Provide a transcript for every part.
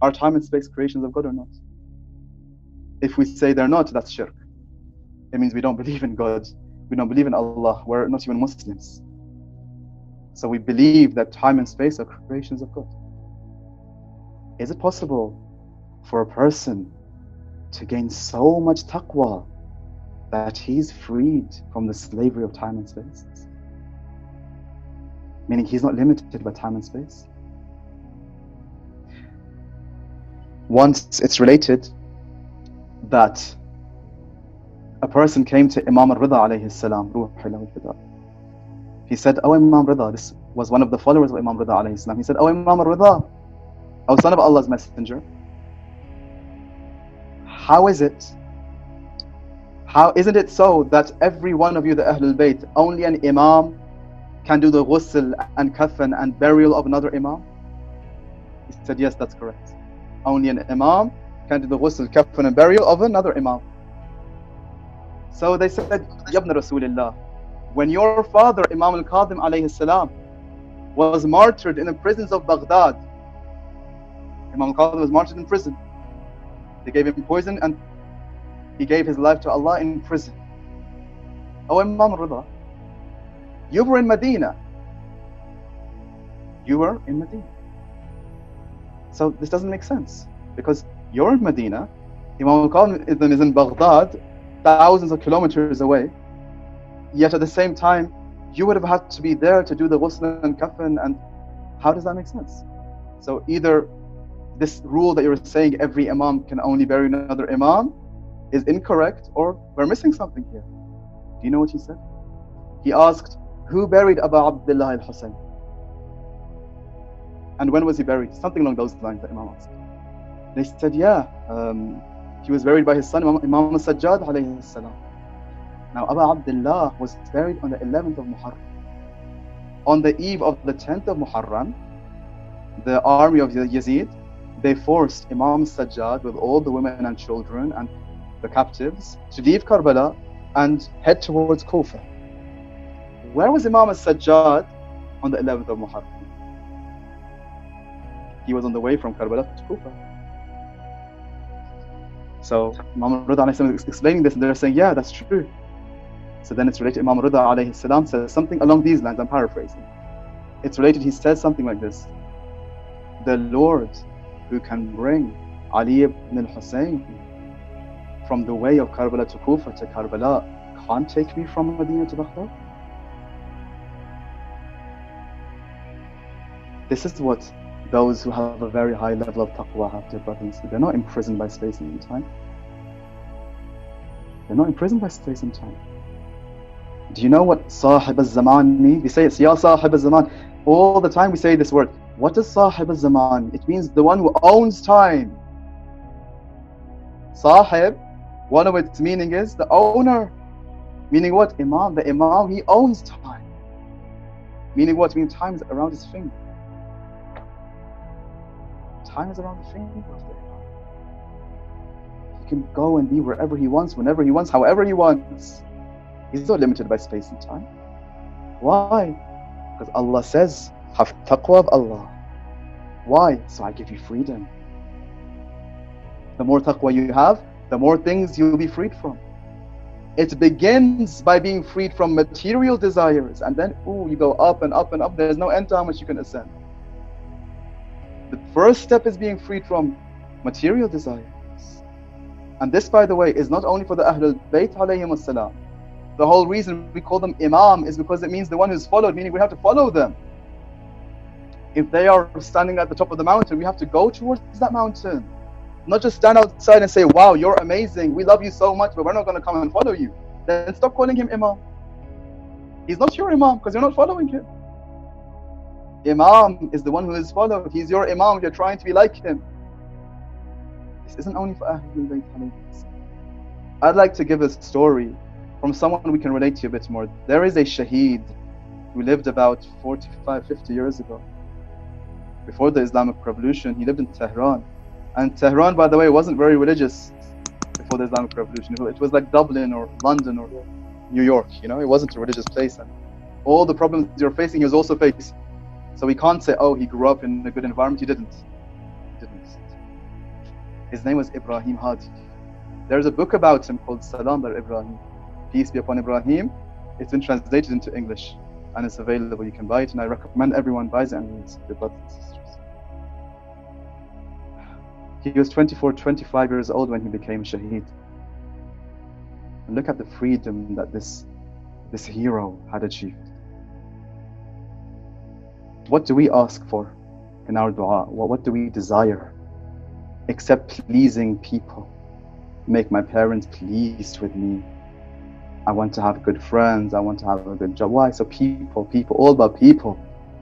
Are time and space creations of God or not? If we say they're not, that's shirk. It means we don't believe in God. We don't believe in Allah. We're not even Muslims. So we believe that time and space are creations of God. Is it possible for a person to gain so much taqwa that he's freed from the slavery of time and space? Meaning he's not limited by time and space. Once it's related that a person came to Imam al-Rida alayhi salam, he said, "Oh Imam Rida," this was one of the followers of Imam Rida alayhi salam. He said, "Oh Imam al-Rida, O son of Allah's messenger, how isn't it so that every one of you, the Ahlul Bayt, only an Imam can do the ghusl and kafan and burial of another Imam?" He said, "Yes, that's correct. Only an Imam can do the ghusl, kafan and burial of another Imam." So they said, "Ya ibn Rasulillah, when your father, Imam al-Qadim alayhi salam, was martyred in the prisons of Baghdad," Imam al-Qadim was martyred in prison. They gave him poison and he gave his life to Allah in prison. "Oh Imam al-Rida, you were in Medina. You were in Medina. So this doesn't make sense, because you're in Medina, Imam al-Qadim is in Baghdad, thousands of kilometers away, yet at the same time you would have had to be there to do the ghusl and kafan, and how does that make sense?" So either this rule that you're saying every Imam can only bury another Imam is incorrect, or we're missing something here. Do you know what he said? He asked, "Who buried Abu Abdullah al-Husayn? And when was he buried?" Something along those lines that Imam asked. They said, "Yeah, he was buried by his son, Imam al-Sajjad alayhi salam." Now Abu Abdullah was buried on the 11th of Muharram. On the eve of the 10th of Muharram, the army of Yazid, they forced Imam al-Sajjad with all the women and children and the captives to leave Karbala and head towards Kufa. Where was Imam al-Sajjad on the 11th of Muharram? He was on the way from Karbala to Kufa. So Imam al-Rida is explaining this, and they're saying, "Yeah, that's true." So then it's related. Imam al-Rida alayhi salam says something along these lines. I'm paraphrasing. It's related. He says something like this: "The Lord who can bring Ali ibn al-Husayn from the way of Karbala to Kufa to Karbala can't take me from Medina to Baghdad." This is what those who have a very high level of taqwa have, dear brothers. They're not imprisoned by space and time. They're not imprisoned by space and time. Do you know what Sahib al-Zaman means? We say it's Ya Sahib al-Zaman. All the time we say this word. What does Sahib al-Zaman? It means the one who owns time. Sahib, one of its meaning is the owner. Meaning what? Imam. The Imam, he owns time. Meaning what? Meaning time is around his finger. Time is around the finger of the Imam. He can go and be wherever he wants, whenever he wants, however he wants. He's not limited by space and time. Why? Because Allah says, "Have taqwa of Allah." Why? So I give you freedom. The more taqwa you have, the more things you will be freed from. It begins by being freed from material desires, and then you go up and up and up. There's no end to how much you can ascend. The first step is being freed from material desires. And this, by the way, is not only for the Ahlul Bayt alayhim salam. The whole reason we call them Imam is because it means the one who's followed, meaning we have to follow them. If they are standing at the top of the mountain, we have to go towards that mountain. Not just stand outside and say, "Wow, you're amazing, we love you so much, but we're not going to come and follow you." Then stop calling him Imam. He's not your Imam because you're not following him. Imam is the one who is followed. He's your Imam if you're trying to be like him. This isn't only for Ahlul Bayt. I'd like to give a story from someone we can relate to a bit more. There is a Shaheed who lived about 45, 50 years ago. Before the Islamic Revolution, he lived in Tehran. And Tehran, by the way, wasn't very religious before the Islamic Revolution. It was like Dublin or London or New York, it wasn't a religious place. And all the problems you're facing, he was also facing. So we can't say, "Oh, he grew up in a good environment." He didn't. His name was Ibrahim Hadi. There's a book about him called Salam Bar Ibrahim, Peace be upon Ibrahim. It's been translated into English and it's available. You can buy it, and I recommend everyone buys it and reads it, brothers and sisters. He was 24, 25 years old when he became Shaheed. And look at the freedom that this hero had achieved. What do we ask for in our dua? What do we desire? Except pleasing people. Make my parents pleased with me. I want to have good friends. I want to have a good job. Why? So people, all about people.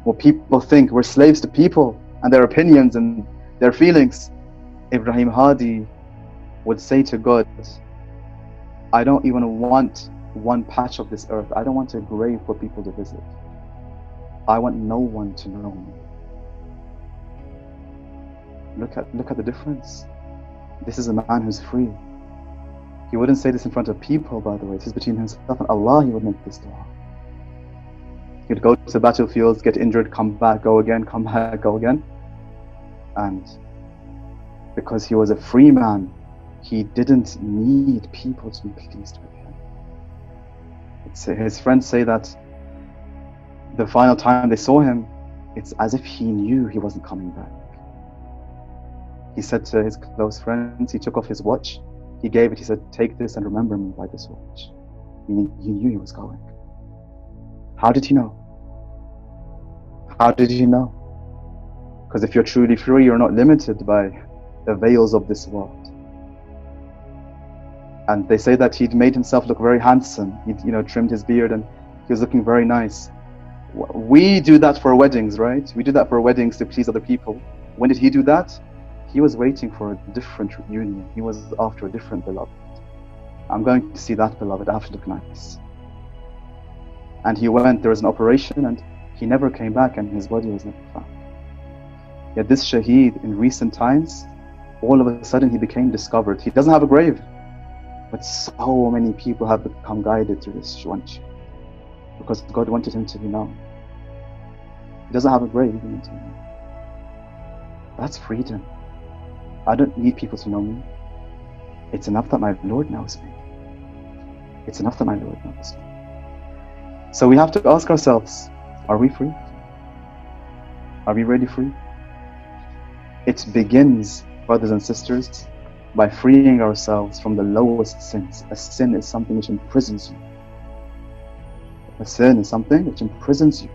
What people think. We're slaves to people and their opinions and their feelings. Ibrahim Hadi would say to God, I don't even want one patch of this earth. I don't want a grave for people to visit. I want no one to know me. Look at the difference. This is a man who's free. He wouldn't say this in front of people, by the way. This is between himself and Allah. He would make this dua. He'd go to the battlefields, get injured, come back, go again, come back, go again. And because he was a free man, he didn't need people to be pleased with him. His friends say that the final time they saw him, it's as if he knew he wasn't coming back. He said to his close friends, he took off his watch, he gave it, he said, take this and remember me by this watch. Meaning he knew he was going. How did he know? How did he know? Because if you're truly free, you're not limited by the veils of this world. And they say that he'd made himself look very handsome. He'd, trimmed his beard and he was looking very nice. We do that for weddings, right? We do that for weddings to please other people. When did he do that? He was waiting for a different union. He was after a different beloved. I'm going to see that beloved. I have to look nice. And he went, there was an operation and he never came back and his body was never found. Yet this Shaheed in recent times, all of a sudden he became discovered. He doesn't have a grave. But so many people have become guided through this one because God wanted him to be known. He doesn't have a grave, he needs to be known. That's freedom. I don't need people to know me. It's enough that my Lord knows me. It's enough that my Lord knows me. So we have to ask ourselves, are we free? Are we really free? It begins, brothers and sisters, by freeing ourselves from the lowest sins. A sin is something which imprisons you. A sin is something which imprisons you.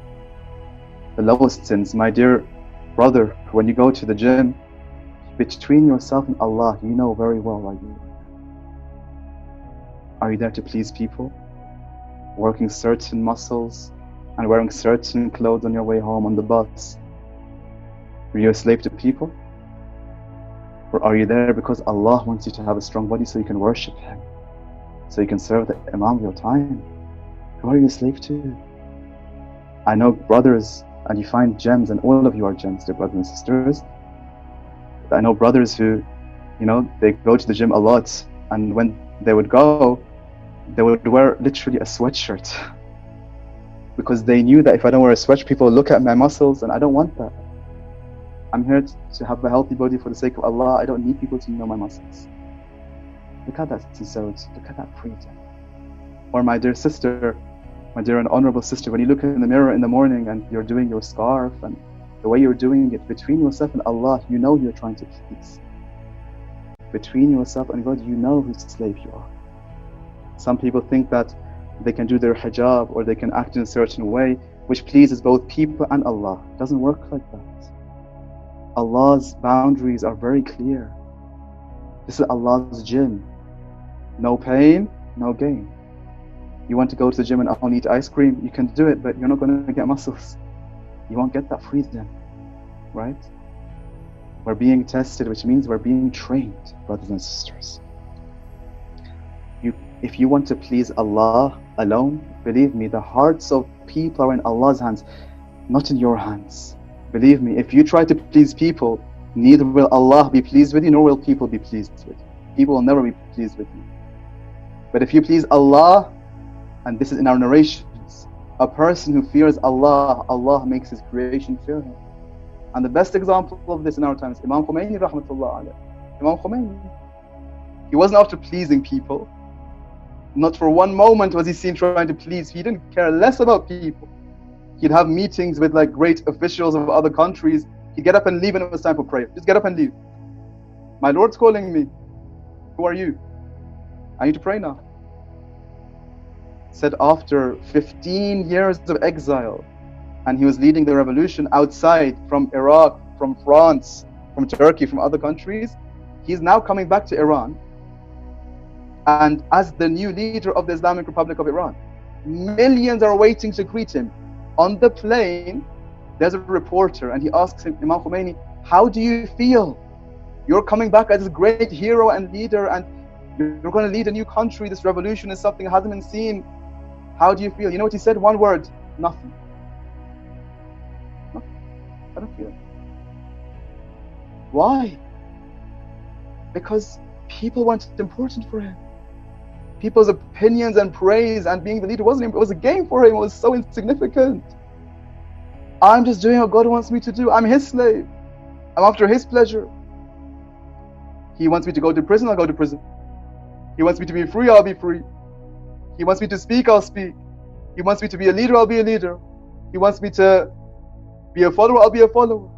The lowest sins, my dear brother, when you go to the gym, between yourself and Allah, you know very well why you are you there to please people? Working certain muscles and wearing certain clothes on your way home on the bus? Are you a slave to people? Or are you there because Allah wants you to have a strong body so you can worship Him, so you can serve the Imam of your time? Who are you a slave to? I know brothers, and you find gems, and all of you are gems, dear brothers and sisters. I know brothers who, they go to the gym a lot, and when they would go, they would wear literally a sweatshirt because they knew that if I don't wear a sweatshirt, people will look at my muscles, and I don't want that. I'm here to have a healthy body for the sake of Allah. I don't need people to know my muscles. Look at that sincerity. Look at that freedom. Or my dear sister, my dear and honorable sister, when you look in the mirror in the morning and you're doing your scarf and the way you're doing it between yourself and Allah, you know you're trying to please. Between yourself and God, you know whose slave you are. Some people think that they can do their hijab or they can act in a certain way which pleases both people and Allah. It doesn't work like that. Allah's boundaries are very clear. This is Allah's gym. No pain, no gain. You want to go to the gym and only eat ice cream, you can do it, but you're not going to get muscles. You won't get that freedom, right? We're being tested, which means we're being trained, brothers and sisters. If you want to please Allah alone, believe me, the hearts of people are in Allah's hands, not in your hands. Believe me, if you try to please people, neither will Allah be pleased with you, nor will people be pleased with you. People will never be pleased with you. But if you please Allah, and this is in our narrations, a person who fears Allah, Allah makes His creation fear Him. And the best example of this in our times, Imam Khomeini rahmatullah alayh. Imam Khomeini. He wasn't after pleasing people. Not for one moment was he seen trying to please. He didn't care less about people. He'd have meetings with like great officials of other countries. He'd get up and leave when it was time for prayer. Just get up and leave. My Lord's calling me. Who are you? I need to pray now. Said after 15 years of exile, and he was leading the revolution outside from Iraq, from France, from Turkey, from other countries, he's now coming back to Iran. And as the new leader of the Islamic Republic of Iran, millions are waiting to greet him. On the plane, there's a reporter, and he asks him, Imam Khomeini, how do you feel? You're coming back as a great hero and leader, and you're going to lead a new country. This revolution is something that hasn't been seen. How do you feel? You know what he said? One word: nothing. Nothing. I don't feel it. Why? Because people weren't important for him. People's opinions and praise and being the leader wasn't. It was a game for him. It was so insignificant. I'm just doing what God wants me to do. I'm His slave. I'm after His pleasure. He wants me to go to prison, I'll go to prison. He wants me to be free, I'll be free. He wants me to speak, I'll speak. He wants me to be a leader, I'll be a leader. He wants me to be a follower, I'll be a follower.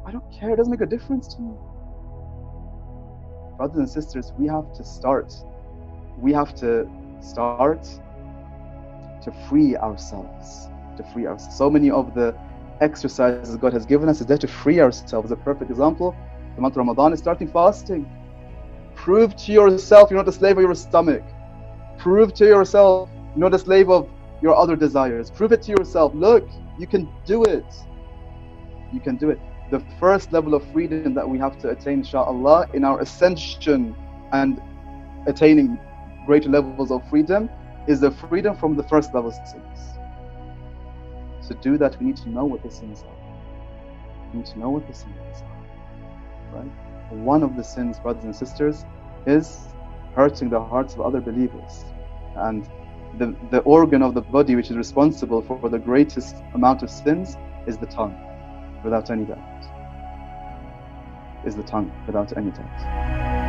I don't care, it doesn't make a difference to me. Brothers and sisters, we have to start. We have to start to free ourselves. To free ourselves. So many of the exercises God has given us is there to free ourselves. A perfect example, the month of Ramadan is starting fasting. Prove to yourself you're not a slave of your stomach. Prove to yourself you're not a slave of your other desires. Prove it to yourself. Look, you can do it. You can do it. The first level of freedom that we have to attain, inshaAllah, in our ascension and attaining greater levels of freedom is the freedom from the first level sins. To do that, we need to know what the sins are. We need to know what the sins are. Right? One of the sins, brothers and sisters, is hurting the hearts of other believers. And the organ of the body which is responsible for the greatest amount of sins is the tongue, without any doubt. Is the tongue, without any doubt.